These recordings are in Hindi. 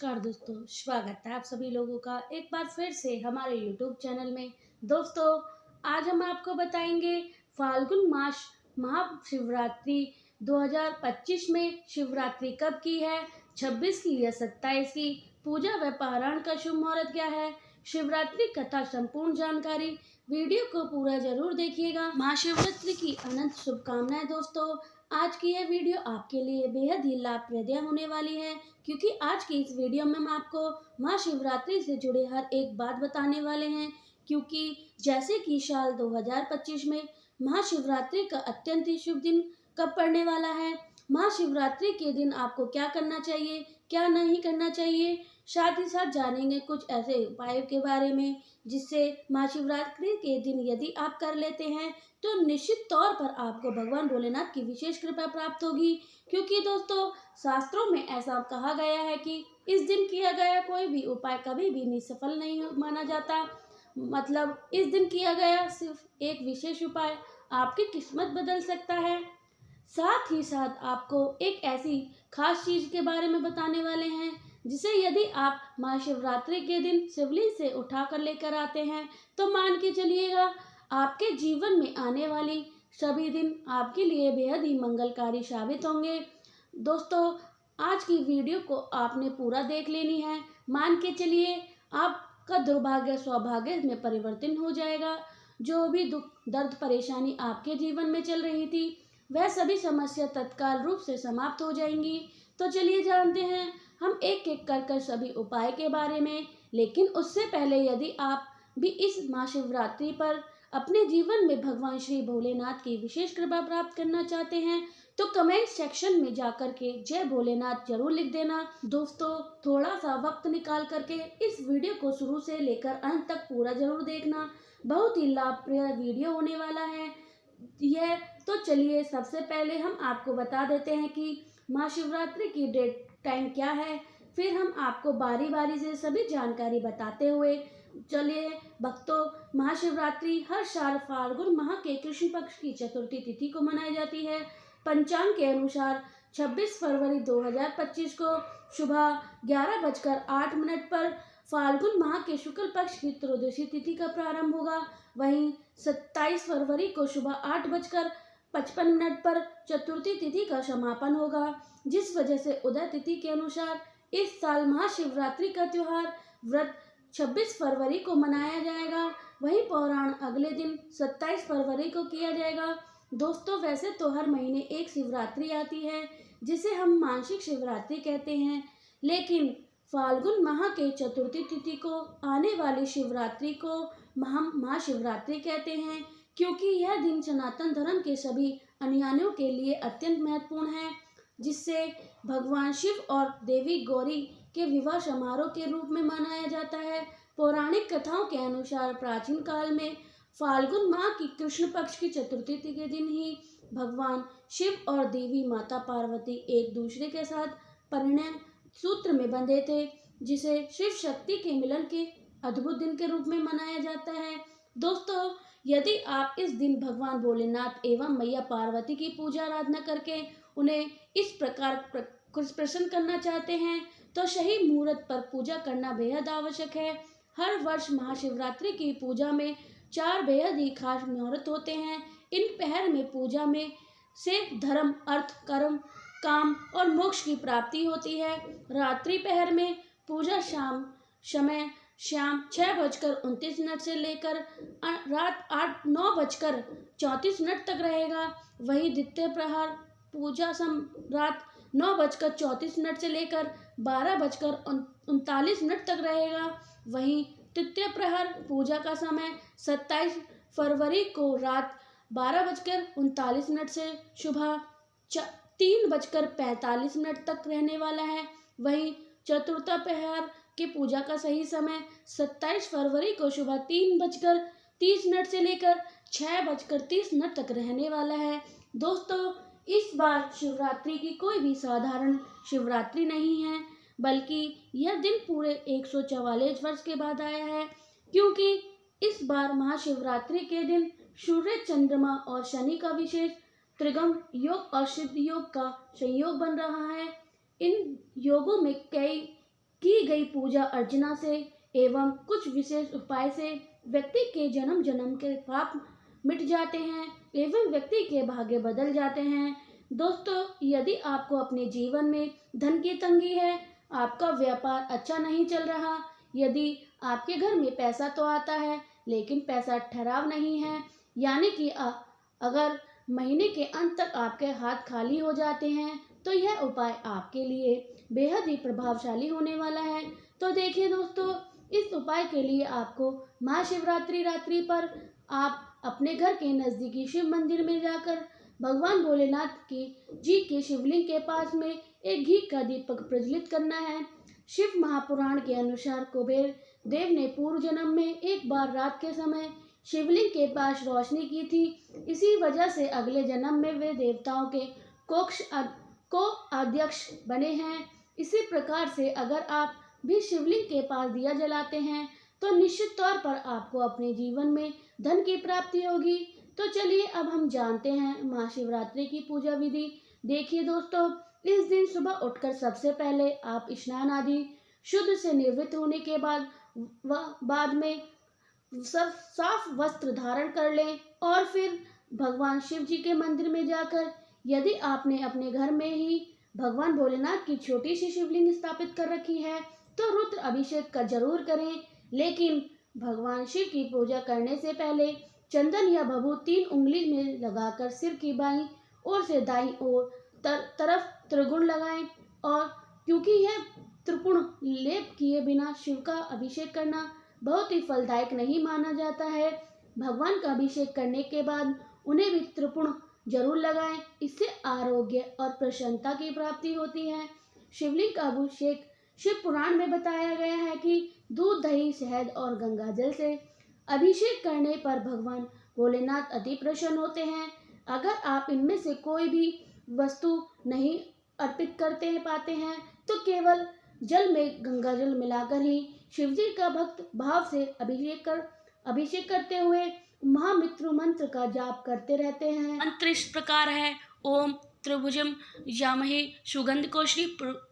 नमस्कार दोस्तों, स्वागत है आप सभी लोगों का एक बार फिर से हमारे YouTube चैनल में। दोस्तों, आज हम आपको बताएंगे फाल्गुन मास महाशिवरात्रि 2025 में शिवरात्रि कब की है, 26 की या 27 की, पूजा व पारायण का शुभ मुहूर्त क्या है, शिवरात्रि कथा संपूर्ण जानकारी। वीडियो को पूरा जरूर देखिएगा। महाशिवरात्रि की अनंत शुभकामनाएं। दोस्तों, आज की यह वीडियो आपके लिए बेहद ही लाभप्रद होने वाली है, क्योंकि आज की इस वीडियो में हम आपको महाशिवरात्रि से जुड़े हर एक बात बताने वाले हैं। क्योंकि जैसे कि साल 2025 में महाशिवरात्रि का अत्यंत ही शुभ दिन कब पड़ने वाला है, महाशिवरात्रि के दिन आपको क्या करना चाहिए, क्या नहीं करना चाहिए, साथ ही साथ जानेंगे कुछ ऐसे उपायों के बारे में जिससे महाशिवरात्रि के दिन यदि आप कर लेते हैं तो निश्चित तौर पर आपको भगवान भोलेनाथ की विशेष कृपा प्राप्त होगी। क्योंकि दोस्तों, शास्त्रों में ऐसा कहा गया है कि इस दिन किया गया कोई भी उपाय कभी भी निष्फल नहीं माना जाता। मतलब इस दिन किया गया सिर्फ एक विशेष उपाय आपकी किस्मत बदल सकता है। साथ ही साथ आपको एक ऐसी खास चीज के बारे में बताने वाले हैं जिसे यदि आप महाशिवरात्रि के दिन शिवलिंग से उठा कर लेकर आते हैं तो मान के चलिएगा आपके जीवन में आने वाली सभी दिन आपके लिए बेहद ही मंगलकारी साबित होंगे। दोस्तों, आज की वीडियो को आपने पूरा देख लेनी है। मान के चलिए आपका दुर्भाग्य सौभाग्य में परिवर्तन हो जाएगा। जो भी दुख दर्द परेशानी आपके जीवन में चल रही थी वह सभी समस्या तत्काल रूप से समाप्त हो जाएंगी। तो चलिए जानते हैं हम एक एक कर सभी उपाय के बारे में। लेकिन उससे पहले यदि आप भी इस महाशिवरात्रि पर अपने जीवन में भगवान श्री भोलेनाथ की विशेष कृपा प्राप्त करना चाहते हैं तो कमेंट सेक्शन में जाकर के जय भोलेनाथ जरूर लिख देना। दोस्तों, थोड़ा सा वक्त निकाल करके इस वीडियो को शुरू से लेकर अंत तक पूरा जरूर देखना। बहुत ही लाभप्रद वीडियो होने वाला है यह। तो चलिए सबसे पहले हम आपको बता देते हैं कि महाशिवरात्रि की डेट टाइम क्या है, फिर हम आपको बारी बारी से सभी जानकारी बताते हुए चलिए भक्तों, महाशिवरात्रि हर साल फाल्गुन माह के कृष्ण पक्ष की चतुर्थी तिथि को मनाई जाती है। पंचांग के अनुसार 26 फरवरी 2025 को सुबह 11:08 पर फाल्गुन माह के शुक्ल पक्ष की त्रयोदशी तिथि का प्रारंभ होगा। वहीं 27 फरवरी को सुबह 8:55 पर चतुर्थी तिथि का समापन होगा। जिस वजह से उदय तिथि के अनुसार इस साल महाशिवरात्रि का त्योहार व्रत 26 फरवरी को मनाया जाएगा। वहीं पौराण अगले दिन 27 फरवरी को किया जाएगा। दोस्तों, वैसे तो हर महीने एक शिवरात्रि आती है जिसे हम मासिक शिवरात्रि कहते हैं, लेकिन फाल्गुन माह के चतुर्थी तिथि को आने वाली शिवरात्रि को हम महाशिवरात्रि कहते हैं। क्योंकि यह दिन सनातन धर्म के सभी अनुयायियों के लिए अत्यंत महत्वपूर्ण है, जिससे भगवान शिव और देवी गौरी के विवाह समारोह के रूप में मनाया जाता है। पौराणिक कथाओं के अनुसार प्राचीन काल में फाल्गुन माह की कृष्ण पक्ष की चतुर्थी के दिन ही भगवान शिव और देवी माता पार्वती एक दूसरे के साथ परिणय सूत्र में बंधे थे, जिसे शिव शक्ति के मिलन के अद्भुत दिन के रूप में मनाया जाता है। दोस्तों, यदि आप इस दिन भगवान भोलेनाथ एवं मैया पार्वती की पूजा आराधना करके उन्हें इस प्रकार प्रसन्न करना चाहते हैं तो सही मुहूर्त पर पूजा करना बेहद आवश्यक है। हर वर्ष महाशिवरात्रि की पूजा में 4 बेहद ही खास मुहूर्त होते हैं। इन पहर में पूजा में से धर्म, अर्थ, कर्म, काम और मोक्ष की प्राप्ति होती है। रात्रि पहर में पूजा समय शाम 6:29 से लेकर रात 9:34 तक रहेगा। वहीं द्वितीय प्रहर पूजा रात 9:34 से लेकर 12:39 तक रहेगा। वहीं तृतीय प्रहर पूजा का समय 27 फरवरी को रात 12:39 से सुबह 3:45 तक रहने वाला है। वहीं चतुर्थ प्रहर की पूजा का सही समय 27 फरवरी को सुबह 3:30 से लेकर 6:30 तक रहने वाला है। दोस्तों, इस बार शिवरात्रि की कोई भी साधारण शिवरात्रि नहीं है, बल्कि यह दिन पूरे 144 वर्ष के बाद आया है। क्योंकि इस बार महाशिवरात्रि के दिन सूर्य, चंद्रमा और शनि का विशेष त्रिगम योग और सिद्ध योग का संयोग बन रहा है। इन योगों में कई की गई पूजा अर्चना से एवं कुछ विशेष उपाय से व्यक्ति के जन्म जन्म के पाप मिट जाते हैं एवं व्यक्ति के भाग्य बदल जाते हैं। दोस्तों, यदि आपको अपने जीवन में धन की तंगी है, आपका व्यापार अच्छा नहीं चल रहा, यदि आपके घर में पैसा तो आता है लेकिन पैसा ठहराव नहीं है, यानी कि अगर महीने के अंत तक आपके हाथ खाली हो जाते हैं, तो यह उपाय आपके लिए बेहद ही प्रभावशाली होने वाला है। तो देखिए दोस्तों, इस उपाय के लिए आपको महाशिवरात्रि रात्रि पर आप अपने घर के नज़दीकी शिव मंदिर में जाकर भगवान भोलेनाथ की जी के शिवलिंग के पास में एक घी का दीपक प्रज्वलित करना है। शिव महापुराण के अनुसार कुबेर देव ने पूर्व जन्म में एक बार रात के समय शिवलिंग के पास रोशनी की थी। इसी वजह से अगले जन्म में वे देवताओं के को अध्यक्ष बने हैं। इसी प्रकार से अगर आप भी शिवलिंग के पास दिया जलाते हैं तो निश्चित तौर पर आपको अपने जीवन में धन की प्राप्ति होगी। तो चलिए अब हम जानते हैं महाशिवरात्रि की पूजा विधि। देखिए दोस्तों, इस दिन सुबह उठकर सबसे पहले आप स्नान आदि शुद्ध से निवृत्त होने के बाद में सब साफ वस्त्र धारण कर लें और फिर भगवान शिव जी के मंदिर में जाकर, यदि आपने अपने घर में ही भगवान भोलेनाथ की छोटी सी शिवलिंग स्थापित कर रखी है तो रुद्र अभिषेक का जरूर करें। लेकिन भगवान शिव की पूजा करने से पहले चंदन या भभूत 3 उंगली में लगाकर सिर की बाईं ओर से दाईं ओर तरफ त्रिगुण लगाएं। और क्योंकि यह त्रिपुण लेप किए बिना शिव का अभिषेक करना बहुत ही फलदायक नहीं माना जाता है, भगवान का अभिषेक करने के बाद उन्हें भी त्रिपुण जरूर लगाएं। इससे आरोग्य और प्रसन्नता की प्राप्ति होती है। शिवलिंग का अभिषेक शिव पुराण में बताया गया है कि दूध, दही, शहद और गंगा जल से अभिषेक करने पर भगवान भोलेनाथ अति प्रसन्न होते हैं। अगर आप इनमें से कोई भी वस्तु नहीं अर्पित करते पाते हैं तो केवल जल में गंगा जल मिलाकर ही शिवजी का भक्त भाव से अभिषेक करते हुए महामृत्यु मंत्र का जाप करते रहते हैं। मंत्र इस प्रकार है: ओम त्रिभुजम यामहे सुगंधकोशरी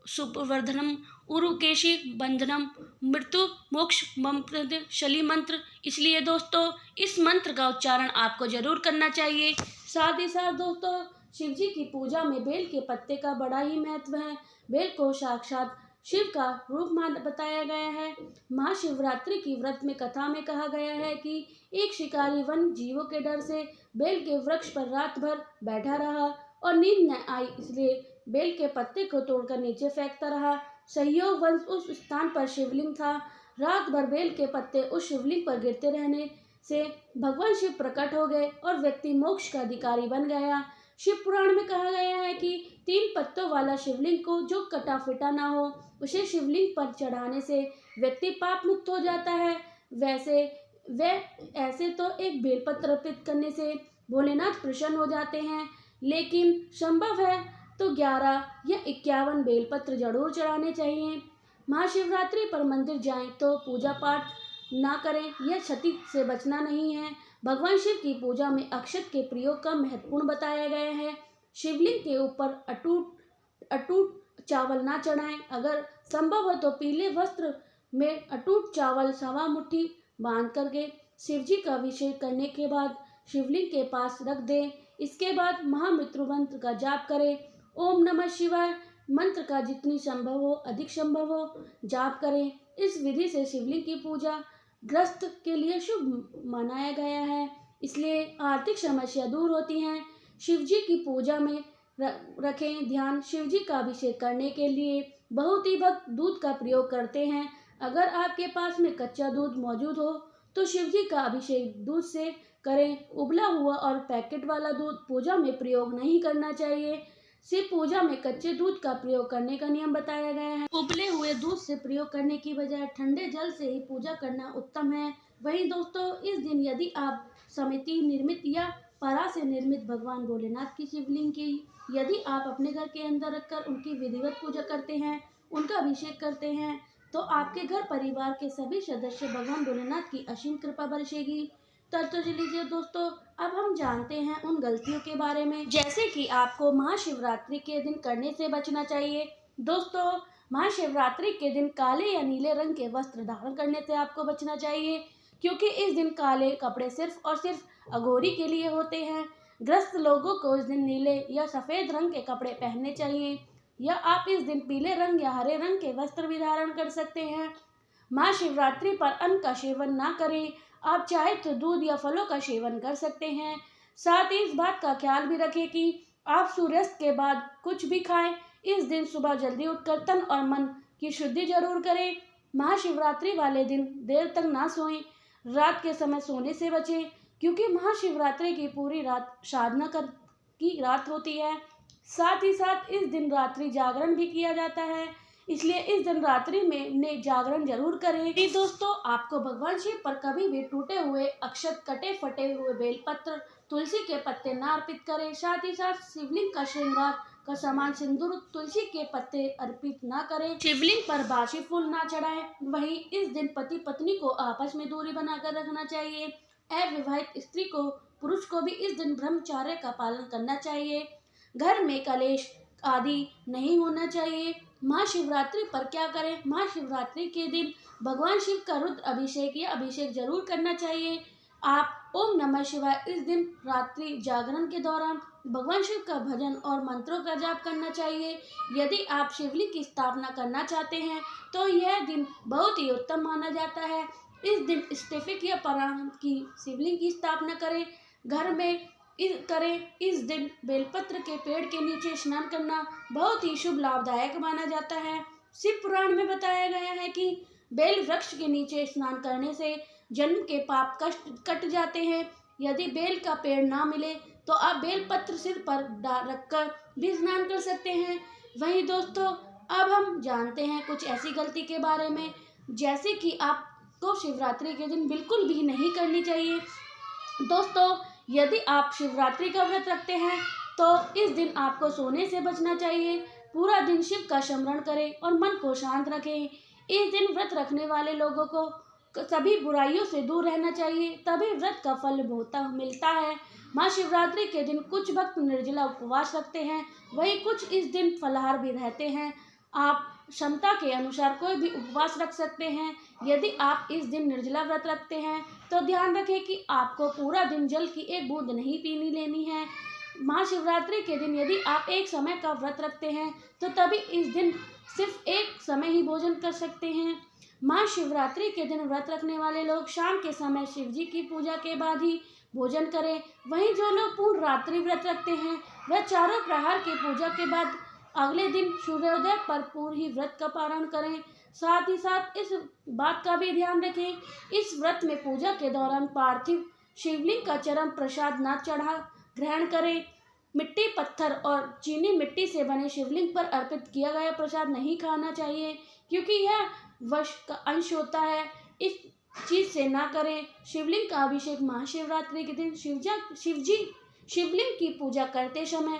सुप्रवर्धनम उरुकेशी बंधनम मृत्यु मोक्ष ममप्रद शली मंत्र। इसलिए दोस्तों, इस मंत्र का उच्चारण आपको जरूर करना चाहिए। साथ ही साथ दोस्तों, शिव जी की पूजा में बेल के पत्ते का बड़ा ही महत्व है। बेल को साक्षात शिव का रूप मान बताया गया है। महाशिवरात्रि की व्रत में कथा में कहा गया है कि एक शिकारी वन जीवों के डर से बेल के वृक्ष पर रात भर बैठा रहा और नींद न आई, इसलिए बेल के पत्ते को तोड़कर नीचे फेंकता रहा। सहयोगवश उस स्थान पर शिवलिंग था। रात भर बेल के पत्ते उस शिवलिंग पर गिरते रहने से भगवान शिव प्रकट हो गए और व्यक्ति मोक्ष का अधिकारी बन गया। शिव पुराण में कहा गया है कि 3 पत्तों वाला शिवलिंग को जो कटा फिटा ना हो, उसे शिवलिंग पर चढ़ाने से व्यक्ति पाप मुक्त हो जाता है। ऐसे तो एक बेलपत्र अर्पित करने से भोलेनाथ प्रसन्न हो जाते हैं, लेकिन संभव है तो 11 या 51 बेलपत्र जरूर चढ़ाने चाहिए। महाशिवरात्रि पर मंदिर जाएं तो पूजा पाठ ना करें, यह क्षति से बचना नहीं है। भगवान शिव की पूजा में अक्षत के प्रयोग का महत्वपूर्ण बताया गया है। शिवलिंग के ऊपर अटूट चावल ना चढ़ाएं। अगर संभव हो तो पीले वस्त्र में अटूट चावल सवा मुट्ठी बांध करके शिव जी का अभिषेक करने के बाद शिवलिंग के पास रख दें। इसके बाद महामृत्यु मंत्र का जाप करें। ओम नमः शिवाय मंत्र का जितनी संभव हो, अधिक संभव हो, जाप करें। इस विधि से शिवलिंग की पूजा ग्रस्त के लिए शुभ मनाया गया है, इसलिए आर्थिक समस्या दूर होती हैं। शिव जी की पूजा में रखें ध्यान। शिव जी का अभिषेक करने के लिए बहुत ही भक्त दूध का प्रयोग करते हैं। अगर आपके पास में कच्चा दूध मौजूद हो तो शिव जी का अभिषेक दूध से करें। उबला हुआ और पैकेट वाला दूध पूजा में प्रयोग नहीं करना चाहिए। शिव पूजा में कच्चे दूध का प्रयोग करने का नियम बताया गया है। उबले हुए दूध से प्रयोग करने की बजाय ठंडे जल से ही पूजा करना उत्तम है। वहीं दोस्तों, इस दिन यदि आप समिति निर्मित या परा से निर्मित भगवान भोलेनाथ की शिवलिंग की यदि आप अपने घर के अंदर रखकर उनकी विधिवत पूजा करते हैं, उनका अभिषेक करते हैं, तो आपके घर परिवार के सभी सदस्य भगवान भोलेनाथ की असीम कृपा बरसेगी। तो चलिए दोस्तों, अब हम जानते हैं उन गलतियों के बारे में जैसे कि आपको महाशिवरात्रि के दिन करने से बचना चाहिए। दोस्तों, महाशिवरात्रि के दिन काले या नीले रंग के वस्त्र धारण करने से आपको बचना चाहिए, क्योंकि इस दिन काले कपड़े सिर्फ और सिर्फ अघोरी के लिए होते हैं। ग्रस्त लोगों को इस दिन नीले या सफ़ेद रंग के कपड़े पहनने चाहिए, या आप इस दिन पीले रंग या हरे रंग के वस्त्र भी धारण कर सकते हैं। महाशिवरात्रि पर अन्न का सेवन ना करें। आप चाहे तो दूध या फलों का सेवन कर सकते हैं। साथ ही इस बात का ख्याल भी रखें कि आप सूर्यास्त के बाद कुछ भी खाएं। इस दिन सुबह जल्दी उठकर तन और मन की शुद्धि जरूर करें। महाशिवरात्रि वाले दिन देर तक ना सोएं। रात के समय सोने से बचें, क्योंकि महाशिवरात्रि की पूरी रात साधना की रात होती है। साथ ही साथ इस दिन रात्रि जागरण भी किया जाता है, इसलिए इस दिन रात्रि में ने जागरण जरूर करें। कि दोस्तों, आपको भगवान शिव पर कभी भी टूटे हुए अक्षत, कटे फटे हुए बेलपत्र, तुलसी के पत्ते ना अर्पित करें। साथ ही साथ शिवलिंग का श्रृंगार का सामान सिंदूर, तुलसी के पत्ते अर्पित ना करें। शिवलिंग पर बासी फूल ना चढ़ाएं। वहीं इस दिन पति पत्नी को आपस में दूरी बनाकर रखना चाहिए। अविवाहित स्त्री को, पुरुष को भी इस दिन ब्रह्मचर्य का पालन करना चाहिए। घर में कलेश आदि नहीं होना चाहिए। महाशिवरात्रि पर क्या करें? महाशिवरात्रि के दिन भगवान शिव का रुद्र अभिषेक या अभिषेक जरूर करना चाहिए। आप ओम नमः शिवाय इस दिन रात्रि जागरण के दौरान भगवान शिव का भजन और मंत्रों का जाप करना चाहिए। यदि आप शिवलिंग की स्थापना करना चाहते हैं तो यह दिन बहुत ही उत्तम माना जाता है। इस दिन स्टेफिक या पराण की शिवलिंग की स्थापना करें। घर में इस दिन बेलपत्र के पेड़ के नीचे स्नान करना बहुत ही शुभ लाभदायक माना जाता है। शिव पुराण में बताया गया है कि बेल वृक्ष के नीचे स्नान करने से जन्म के पाप कष्ट कट जाते हैं। यदि बेल का पेड़ ना मिले तो आप बेलपत्र सिर पर रखकर भी स्नान कर सकते हैं। वहीं दोस्तों, अब हम जानते हैं कुछ ऐसी गलती के बारे में, जैसे कि आपको शिवरात्रि के दिन बिल्कुल भी नहीं करनी चाहिए। दोस्तों, यदि आप शिवरात्रि का व्रत रखते हैं तो इस दिन आपको सोने से बचना चाहिए। पूरा दिन शिव का स्मरण करें और मन को शांत रखें। इस दिन व्रत रखने वाले लोगों को सभी बुराइयों से दूर रहना चाहिए, तभी व्रत का फल मिलता है। महाशिवरात्रि के दिन कुछ भक्त निर्जला उपवास रखते हैं, वहीं कुछ इस दिन फलाहार भी रहते हैं। आप क्षमता के अनुसार कोई भी उपवास रख सकते हैं। यदि आप इस दिन निर्जला व्रत रखते हैं तो ध्यान रखें कि आपको पूरा दिन जल की एक बूंद नहीं पीनी लेनी है। महाशिवरात्रि के दिन यदि आप एक समय का व्रत रखते हैं तो तभी इस दिन सिर्फ एक समय ही भोजन कर सकते हैं। महाशिवरात्रि के दिन व्रत रखने वाले लोग शाम के समय शिव जी की पूजा के बाद ही भोजन करें। वहीं जो लोग पूर्ण रात्रि व्रत रखते हैं वह चारों प्रहर की पूजा के बाद अगले दिन सूर्योदय पर पूरी व्रत का पारण करें। साथ ही साथ इस बात का भी ध्यान रखें, इस व्रत में पूजा के दौरान पार्थिव शिवलिंग का चरम प्रसाद न ग्रहण करें। मिट्टी, पत्थर और चीनी मिट्टी से बने शिवलिंग पर अर्पित किया गया प्रसाद नहीं खाना चाहिए, क्योंकि यह वश का अंश होता है। इस चीज से ना करें। शिवलिंग का अभिषेक महाशिवरात्रि के दिन शिवलिंग की पूजा करते समय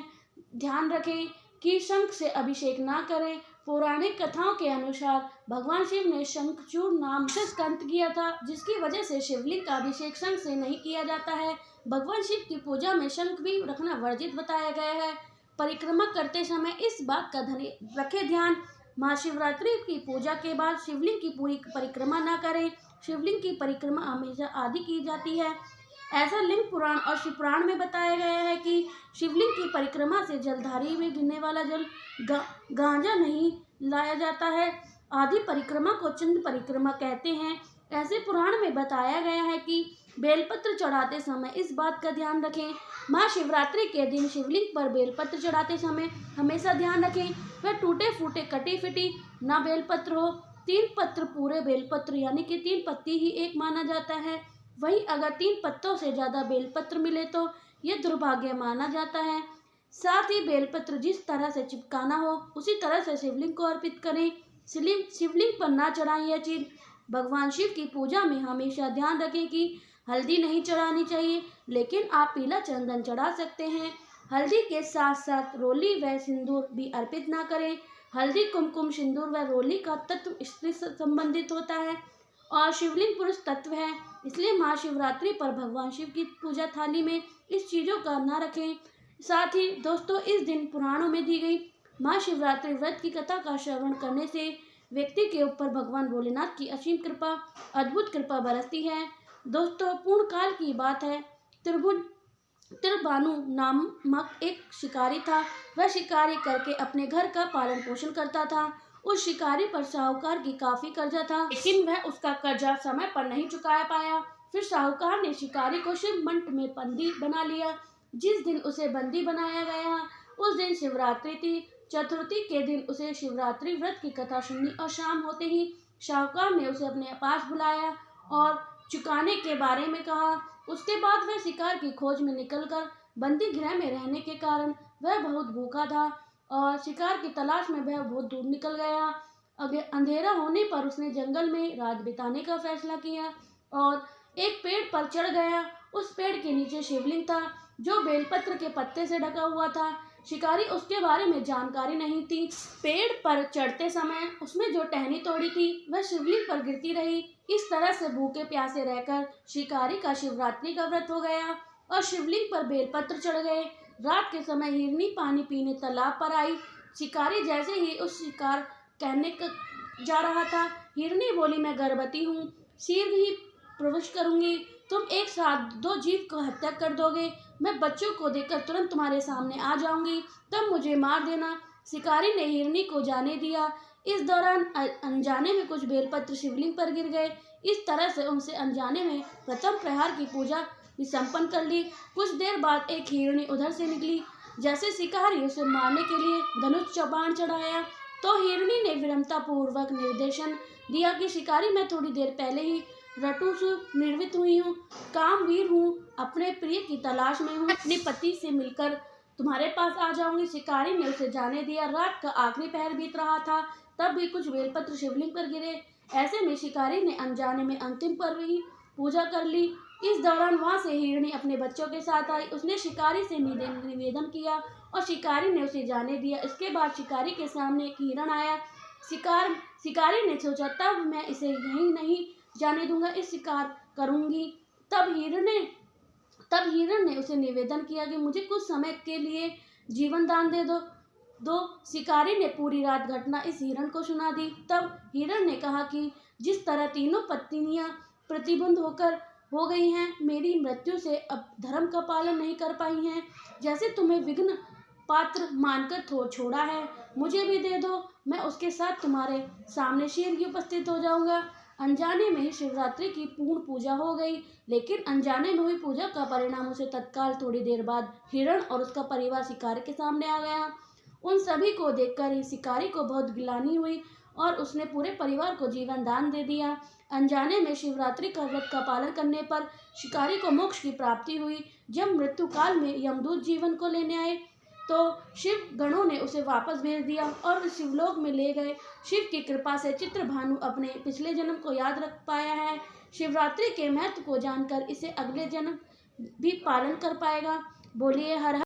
ध्यान रखें कि शंख से अभिषेक ना करें। पौराणिक कथाओं के अनुसार भगवान शिव ने शंखचूड़ नाम से स्कंद किया था, जिसकी वजह से शिवलिंग का अभिषेक शंख से नहीं किया जाता है। भगवान शिव की पूजा में शंख भी रखना वर्जित बताया गया है। परिक्रमा करते समय इस बात का रखें ध्यान, महाशिवरात्रि की पूजा के बाद शिवलिंग की पूरी परिक्रमा ना करें। शिवलिंग की परिक्रमा हमेशा आधी की जाती है। ऐसा लिंग पुराण और शिव पुराण में बताया गया है कि शिवलिंग की परिक्रमा से जलधारी में गिरने वाला जल गांजा नहीं लाया जाता है। आधी परिक्रमा को चंद्र परिक्रमा कहते हैं। ऐसे पुराण में बताया गया है कि बेलपत्र चढ़ाते समय इस बात का ध्यान रखें, महाशिवरात्रि के दिन शिवलिंग पर बेलपत्र चढ़ाते समय हमेशा ध्यान रखें वह टूटे फूटे, कटी फिटी ना बेलपत्र हो। 3 पत्र पूरे बेलपत्र यानी कि 3 पत्ती ही एक माना जाता है। वहीं अगर 3 पत्तों से ज़्यादा बेलपत्र मिले तो यह दुर्भाग्य माना जाता है। साथ ही बेलपत्र जिस तरह से चिपकाना हो उसी तरह से शिवलिंग को अर्पित करें। शिवलिंग पर ना चढ़ाएं यह चीज़। भगवान शिव की पूजा में हमेशा ध्यान रखें कि हल्दी नहीं चढ़ानी चाहिए, लेकिन आप पीला चंदन चढ़ा सकते हैं। हल्दी के साथ साथ रोली व सिंदूर भी अर्पित ना करें। हल्दी, कुमकुम, सिंदूर व रोली का तत्व स्त्री से संबंधित होता है और शिवलिंग पुरुष तत्व है, इसलिए महाशिवरात्रि पर भगवान शिव की पूजा थाली में इस चीज़ों का ना रखें। साथ ही दोस्तों, इस दिन पुराणों में दी गई महाशिवरात्रि व्रत की कथा का श्रवण करने से व्यक्ति के ऊपर भगवान भोलेनाथ की असीम कृपा, अद्भुत कृपा बरसती है। दोस्तों, पूर्ण काल की बात है। त्रिभानु नामक एक शिकारी था। वह शिकारी करके अपने घर का पालन पोषण करता था। उस शिकारी पर साहूकार की काफी कर्जा था, लेकिन वह उसका कर्जा समय पर नहीं चुका पाया। फिर साहूकार ने शिकारी को शिव मंट में बंदी बना लिया। जिस दिन उसे बंदी बनाया गया उस दिन शिवरात्रि थी। चतुर्थी के दिन उसे शिवरात्रि व्रत की कथा सुननी और शाम होते ही साहूकार ने उसे अपने पास बुलाया और चुकाने के बारे में कहा। उसके बाद वह शिकार की खोज में निकलकर बंदी गृह में रहने के कारण वह बहुत भूखा था और शिकार की तलाश में वह बहुत दूर निकल गया। अंधेरा होने पर उसने जंगल में रात बिताने का फैसला किया और एक पेड़ पर चढ़ गया। उस पेड़ के नीचे शिवलिंग था जो बेलपत्र के पत्ते से ढका हुआ था। शिकारी उसके बारे में जानकारी नहीं थी। पेड़ पर चढ़ते समय उसने जो टहनी तोड़ी थी वह शिवलिंग पर गिरती रही। इस तरह से भूखे प्यासे रहकर शिकारी का शिवरात्रि का व्रत हो गया और शिवलिंग पर बेलपत्र चढ़ गए। रात के समय हिरनी पानी पीने तालाब पर आई। शिकारी जैसे ही उस शिकार कहने जा रहा था, हिरनी बोली, मैं गर्भवती हूँ, शीघ्र ही प्रवेश करूंगी। तुम एक साथ दो जीव को हत्या कर दोगे। मैं बच्चों को देखकर तुरंत तुम्हारे सामने आ जाऊंगी, तब मुझे मार देना। शिकारी ने हिरनी को जाने दिया। इस दौरान अनजाने में कुछ बेलपत्र शिवलिंग पर गिर गए। इस तरह से उनसे अनजाने में प्रथम प्रहार की पूजा भी संपन्न कर ली। कुछ देर बाद एक हिरनी उधर से निकली। जैसे शिकारी उसे मारने के लिए धनुष चौपान चढ़ाया तो हिरनी ने विनम्रता पूर्वक निर्देशन दिया कि शिकारी, मैं थोड़ी देर पहले ही रटू से निर्वित हुई हूँ, कामवीर हूँ, अपने प्रिय की तलाश में हूँ, अपने पति से मिलकर तुम्हारे पास आ जाऊंगी। शिकारी ने उसे जाने दिया। रात का आखिरी पहर बीत रहा था, तब भी कुछ बेलपत्र शिवलिंग पर गिरे। ऐसे में शिकारी ने अनजाने में अंतिम पर्व ही पूजा कर ली। इस दौरान वहां से हिरनी अपने बच्चों के साथ आई। उसने शिकारी से निवेदन किया और शिकारी ने उसे जाने दिया। इसके बाद शिकारी के सामने एक हिरण आया। शिकारी ने सोचा, तब मैं इसे यहीं नहीं जाने दूंगा, इस शिकार करूंगी। तब हिरण ने उसे निवेदन किया कि मुझे कुछ समय के लिए जीवन दान दे दो। शिकारी ने पूरी रात घटना इस हिरण को सुना दी। तब हिरण ने कहा कि जिस तरह तीनों पत्नियां प्रतिबंध हो गई हैं, मेरी मृत्यु से अब धर्म का पालन नहीं कर पाई हैं, जैसे तुम्हें विघ्न पात्र मानकर छोड़ा है, मुझे भी दे दो। मैं उसके साथ तुम्हारे सामने शीघ्र ही उपस्थित हो जाऊंगा। अनजाने में ही शिवरात्रि की पूर्ण पूजा हो गई, लेकिन अनजाने में हुई पूजा का परिणाम उसे तत्काल थोड़ी देर बाद हिरण और उसका परिवार शिकारी के सामने आ गया। उन सभी को देखकर ही शिकारी को बहुत गिलानी हुई और उसने पूरे परिवार को जीवन दान दे दिया। अनजाने में शिवरात्रि का व्रत का पालन करने पर शिकारी को मोक्ष की प्राप्ति हुई। जब मृत्यु काल में यमदूत जीवन को लेने आए तो शिव गणों ने उसे वापस भेज दिया और शिवलोक में ले गए। शिव की कृपा से चित्रभानु अपने पिछले जन्म को याद रख पाया है। शिवरात्रि के महत्व को जानकर इसे अगले जन्म भी पालन कर पाएगा। बोलिए हर हर